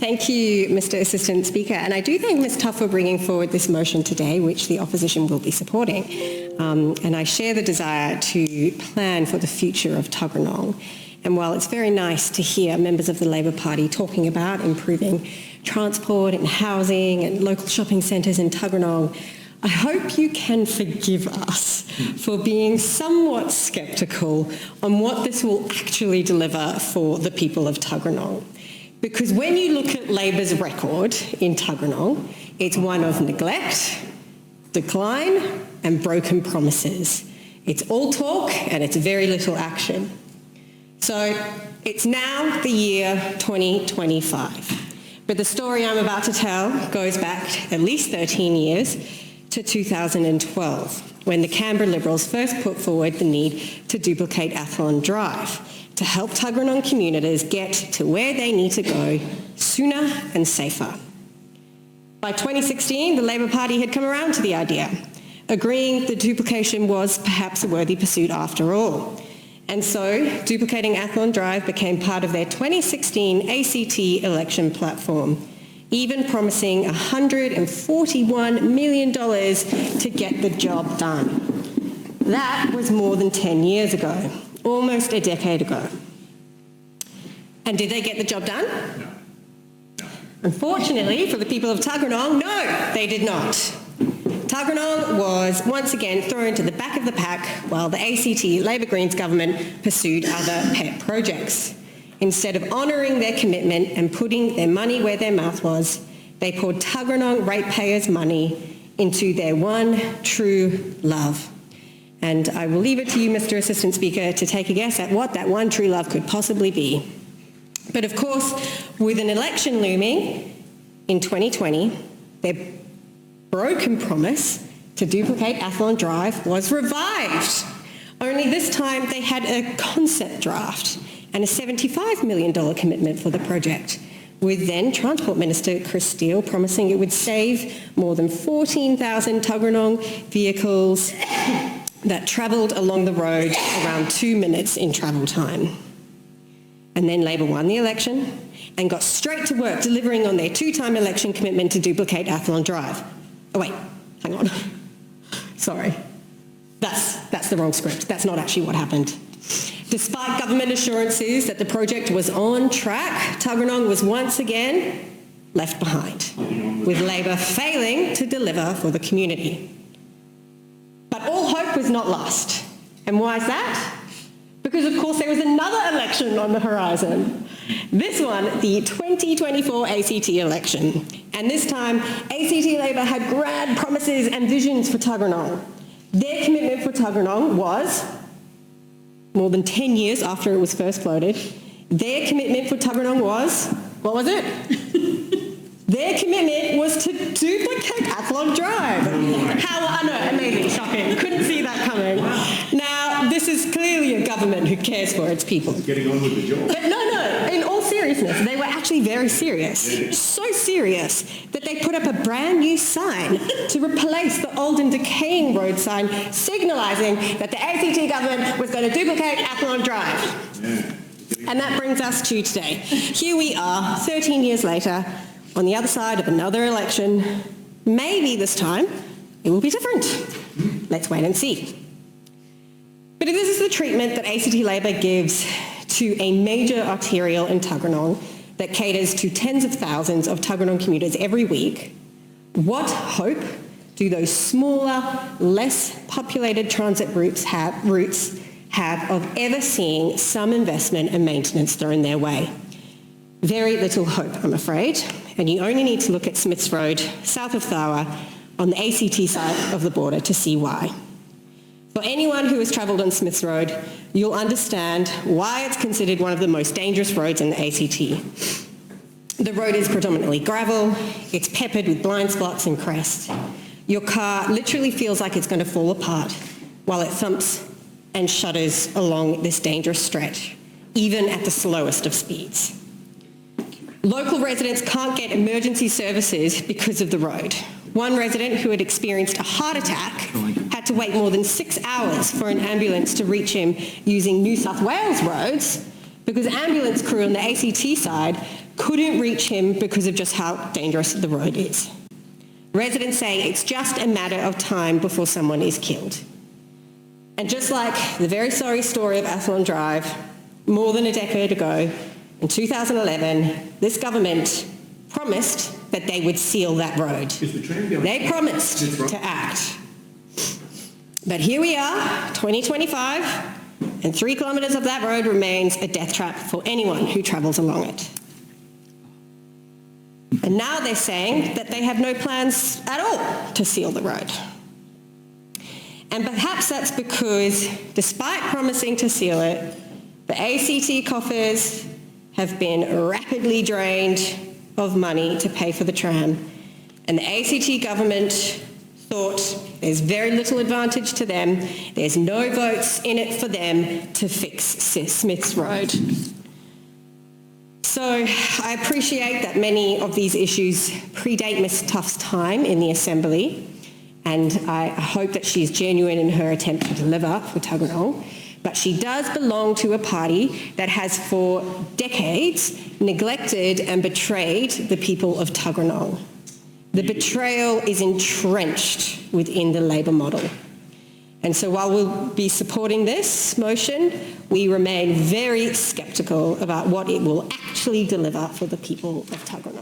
Thank you, Mr. Assistant Speaker. And I do thank Ms Tuff for bringing forward this motion today, which the opposition will be supporting. And I share the desire to plan for the future of Tuggeranong. And while it's very nice to hear members of the Labor Party talking about improving transport and housing and local shopping centres in Tuggeranong, I hope you can forgive us for being somewhat sceptical on what this will actually deliver for the people of Tuggeranong. Because when you look at Labor's record in Tuggeranong, it's one of neglect, decline, and broken promises. It's all talk and it's very little action. So it's now the year 2025, but the story I'm about to tell goes back at least 13 years to 2012, when the Canberra Liberals first put forward the need to duplicate Athllon Drive to help Tuggeranong commuters get to where they need to go sooner and safer. By 2016, the Labor Party had come around to the idea, agreeing the duplication was perhaps a worthy pursuit after all. And so, duplicating Athllon Drive became part of their 2016 ACT election platform, even promising $141 million to get the job done. That was more than 10 years ago, almost a decade ago. And did they get the job done? No. Unfortunately, for the people of Tuggeranong, no, they did not. Tuggeranong was once again thrown to the back of the pack while the ACT Labor Greens government pursued other pet projects. Instead of honouring their commitment and putting their money where their mouth was, they poured Tuggeranong ratepayers' money into their one true love. And I will leave it to you, Mr. Assistant Speaker, to take a guess at what that one true love could possibly be. But of course, with an election looming in 2020, their broken promise to duplicate Athllon Drive was revived. Only this time they had a concept draft and a $75 million commitment for the project, with then Transport Minister Chris Steele promising it would save more than 14,000 Tuggeranong vehicles that travelled along the road around 2 minutes in travel time. And then Labor won the election and got straight to work delivering on their two-time election commitment to duplicate Athllon Drive. Oh wait, hang on. Sorry. That's the wrong script. That's not actually what happened. Despite government assurances that the project was on track, Tuggeranong was once again left behind, with Labor failing to deliver for the community. But all hope was not lost. And why is that? Because of course there was another election on the horizon. This one, the 2024 ACT election. And this time, ACT Labor had grand promises and visions for Tuggeranong. Their commitment for Tuggeranong was, more than 10 years after it was first floated, their commitment for Tuggeranong was, what was it? Their commitment was to duplicate Athllon Drive. How, I know, amazing, shocking. Couldn't see that coming. Now, this is clearly a government who cares for its people. Getting on with the job. But no, in all seriousness, they were actually very serious. So serious that they put up a brand new sign to replace the old and decaying road sign signalising that the ACT government was going to duplicate Athllon Drive. Yeah. And that brings us to today. Here we are, 13 years later, on the other side of another election. Maybe this time it will be different. Let's wait and see. But if this is the treatment that ACT Labor gives to a major arterial in Tuggeranong that caters to tens of thousands of Tuggeranong commuters every week, what hope do those smaller, less populated transit routes have of ever seeing some investment and maintenance thrown their way? Very little hope, I'm afraid, and you only need to look at Smiths Road, south of Thawa, on the ACT side of the border to see why. For anyone who has travelled on Smiths Road, you'll understand why it's considered one of the most dangerous roads in the ACT. The road is predominantly gravel, it's peppered with blind spots and crests. Your car literally feels like it's going to fall apart while it thumps and shudders along this dangerous stretch, even at the slowest of speeds. Local residents can't get emergency services because of the road. One resident who had experienced a heart attack had to wait more than 6 hours for an ambulance to reach him using New South Wales roads because ambulance crew on the ACT side couldn't reach him because of just how dangerous the road is. Residents say it's just a matter of time before someone is killed. And just like the very sorry story of Athllon Drive, more than a decade ago, in 2011, this government promised that they would seal that road. They promised to act. But here we are, 2025, and 3 kilometres of that road remains a death trap for anyone who travels along it. And now they're saying that they have no plans at all to seal the road. And perhaps that's because, despite promising to seal it, the ACT coffers have been rapidly drained of money to pay for the tram, and the ACT government thought there's very little advantage to them, there's no votes in it for them to fix Smith's Road. So I appreciate that many of these issues predate Ms Tuff's time in the Assembly, and I hope that she is genuine in her attempt to deliver for Tuggeranong, but she does belong to a party that has for decades neglected and betrayed the people of Tuggeranong. The betrayal is entrenched within the Labor model. And so while we'll be supporting this motion, we remain very sceptical about what it will actually deliver for the people of Tuggeranong.